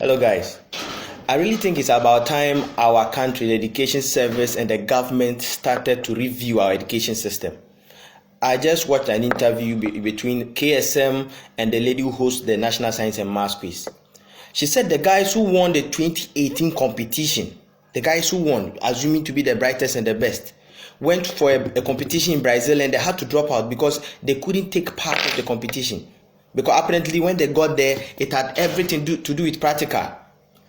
Hello guys. I really think it's about time our country, the education service and the government started to review our education system. I just watched an interview between KSM and the lady who hosts the National Science and Maths Quiz. She said the guys who won the 2018 competition, the guys who won, assuming to be the brightest and the best, went for a competition in Brazil and they had to drop out because they couldn't take part of the competition. Because apparently when they got there, it had everything to do with practical.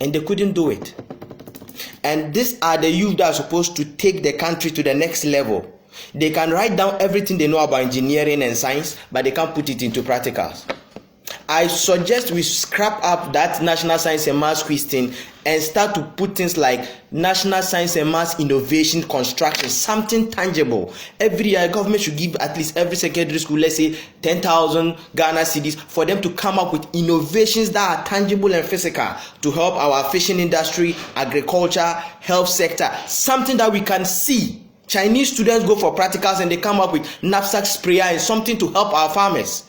And they couldn't do it. And these are the youth that are supposed to take the country to the next level. They can write down everything they know about engineering and science, but they can't put it into practicals. I suggest we scrap up that National Science and Maths Quiz thing and start to put things like National Science and Maths Innovation Construction, something tangible. Every year, government should give at least every secondary school, let's say 10,000 Ghana cedis, for them to come up with innovations that are tangible and physical to help our fishing industry, agriculture, health sector, something that we can see. Chinese students go for practicals and they come up with knapsack sprayer and something to help our farmers.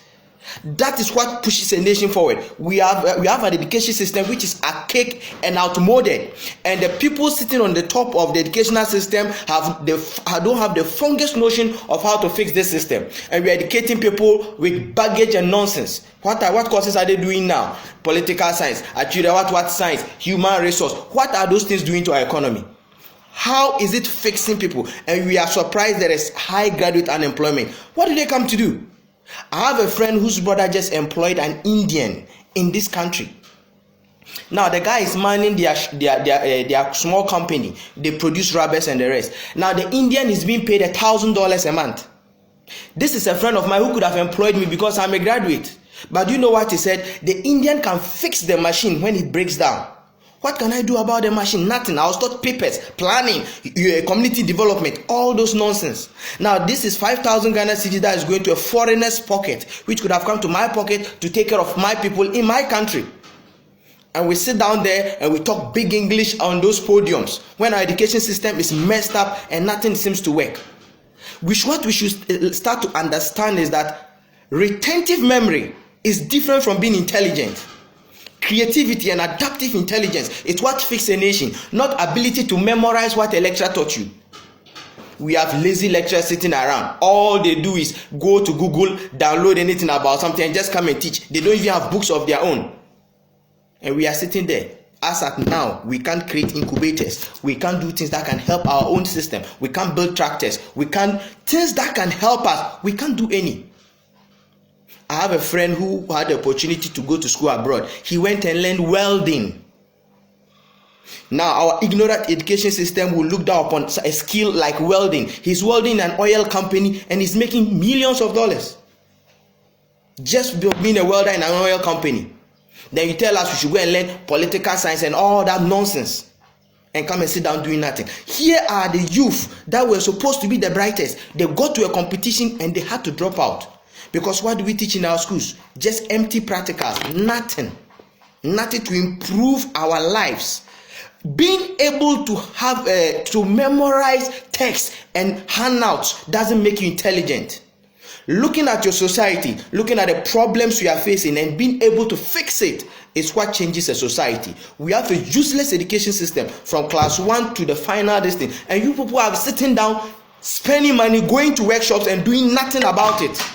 That is what pushes a nation forward. We have an education system which is archaic and outmoded, and the people sitting on the top of the educational system don't have the funniest notion of how to fix this system. And we are educating people with baggage and nonsense. What courses are they doing now? Political science, actually what science, human resource. What are those things doing to our economy? How is it fixing people? And we are surprised there is high graduate unemployment. What do they come to do? I have a friend whose brother just employed an Indian in this country. Now the guy is manning their small company. They produce rubbers and the rest. Now the Indian is being paid $1,000 a month. This is a friend of mine who could have employed me because I'm a graduate. But do you know what he said? The Indian can fix the machine when it breaks down. What can I do about the machine? Nothing. I was taught papers, planning, community development, all those nonsense. Now, this is 5,000 Ghana cedis that is going to a foreigner's pocket, which could have come to my pocket to take care of my people in my country. And we sit down there and we talk big English on those podiums when our education system is messed up and nothing seems to work. What we should start to understand is that retentive memory is different from being intelligent. Creativity and adaptive intelligence is what fixes a nation, not ability to memorize what a lecturer taught you. We have lazy lecturers sitting around. All they do is go to Google, download anything about something and just come and teach. They don't even have books of their own. And we are sitting there. As at now, we can't create incubators. We can't do things that can help our own system. We can't build tractors. Things that can help us. We can't do any. I have a friend who had the opportunity to go to school abroad. He went and learned welding. Now, our ignorant education system will look down upon a skill like welding. He's welding in an oil company and he's making millions of dollars. Just being a welder in an oil company. Then you tell us we should go and learn political science and all that nonsense. And come and sit down doing nothing. Here are the youth that were supposed to be the brightest. They got to a competition and they had to drop out. Because what do we teach in our schools? Just empty practicals. Nothing to improve our lives. Being able to have to memorize text and handouts doesn't make you intelligent. Looking at your society, looking at the problems we are facing and being able to fix it is what changes a society. We have a useless education system from class 1 to the final distance. And you people are sitting down, spending money, going to workshops and doing nothing about it.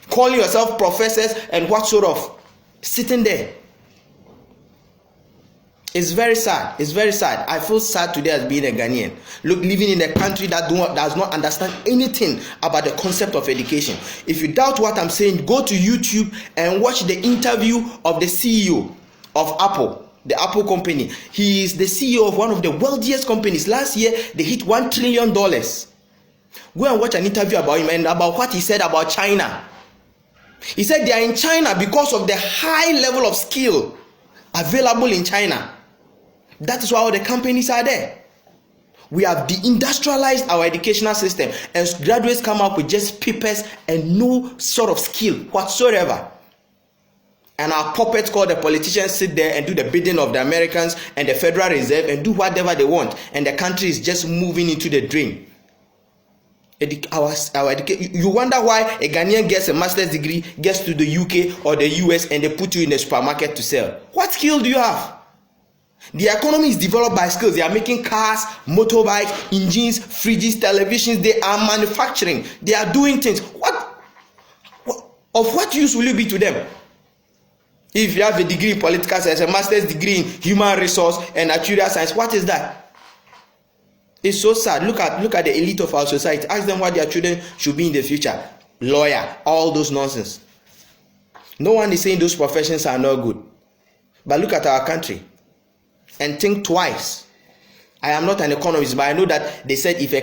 Calling yourself professors and what sort of sitting there. It's very sad. It's very sad. I feel sad today as being a Ghanaian. Living in a country that does not understand anything about the concept of education. If you doubt what I'm saying, go to YouTube and watch the interview of the CEO of Apple, the Apple company. He is the CEO of one of the wealthiest companies. Last year, they hit $1 trillion. Go and watch an interview about him and about what he said about China. He said they are in China because of the high level of skill available in China. That is why all the companies are there. We have deindustrialized our educational system and graduates come up with just papers and no sort of skill whatsoever. And our puppets called the politicians sit there and do the bidding of the Americans and the Federal Reserve and do whatever they want. And the country is just moving into the drain. You wonder why a Ghanaian gets a master's degree, gets to the UK or the US, and they put you in a supermarket to sell. What skill do you have? The economy is developed by skills. They are making cars, motorbikes, engines, fridges, televisions. They are manufacturing. They are doing things. Of what use will you be to them? If you have a degree in political science, a master's degree in human resource and actuarial science, what is that? It's so sad. Look at the elite of our society. Ask them what their children should be in the future. Lawyer, all those nonsense. No one is saying those professions are not good. But look at our country and think twice. I am not an economist, but I know that they said if a